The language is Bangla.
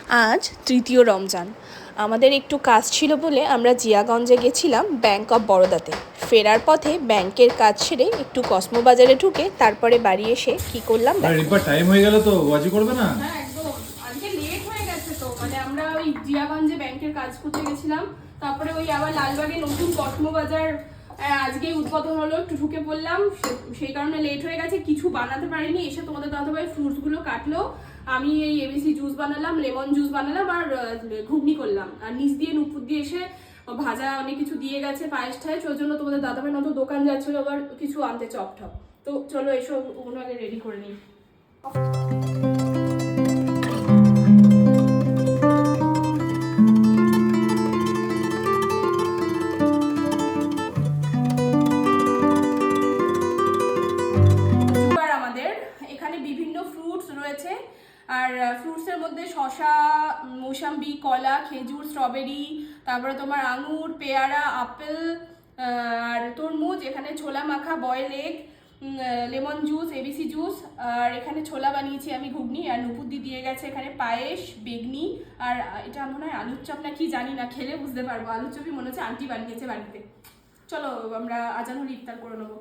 আজ তৃতীয় রমজান। আমাদের একটু কাজ ছিল বলে আমরা জিয়াগঞ্জে গেছিলাম ব্যাংক অফ বরোদাতে। ফেরার পথে ব্যাংকের কাজ সেরে একটু কসমো বাজারে ঢুকে তারপরে বাড়ি এসে কি করলাম রিম্পা, টাইম হয়ে গেল তো, ওয়াজি করবে না? হ্যাঁ একদম, আজকে লেট হয়ে গেছে তো, মানে আমরা ওই জিয়াগঞ্জে ব্যাংকের কাজ করতে গেছিলাম, তারপরে ওই আবার লালবাগে নতুন কসমো বাজার আজকে উদ্বোধন হলো, একটু ঢুকে পড়লাম, সেই কারণে লেট হয়ে গেছে, কিছু বানাতে পারিনি। এসে তোমাদের দাদাভাই ফ্রুটসগুলো কাটলো, আমি এই এবিসি জুস বানালাম, লেমন জুস বানালাম আর ঘুগনি করলাম, আর নিচ দিয়ে নুপুর দিয়ে এসে ভাজা অনেক কিছু দিয়ে গেছে, পায়েস ঠায়েস, ওই জন্য তোমাদের দাদাভাই নতো দোকান যাচ্ছিল আবার কিছু আনতে, চপ টপ। তো চলো এসব ওগুলো আগে রেডি করে নিই। আমাদের এখানে বিভিন্ন ফ্রুটস রয়েছে, আর ফ্রুটসের মধ্যে শসা, মৌসাম্বি, কলা, খেজুর, স্ট্রবেরি, তারপরে তোমার আঙুর, পেয়ারা, আপেল আর তরমুজ, এখানে ছোলা মাখা, boil egg, lemon juice, ABC juice, আর এখানে ছোলা বানিয়েছি আমি ঘুগনি, আর নুপুদ্দি দিয়ে গেছে এখানে পায়েস, বেগনি, আর এটা মনে হয় আলুর চপ না কি জানি না, খেলে বুঝতে পারবো, আলুর চপই মনে হচ্ছে আন্টি বানিয়েছে বাড়িতে। চলো আমরা আজান হলে ইফতার করে নেবো।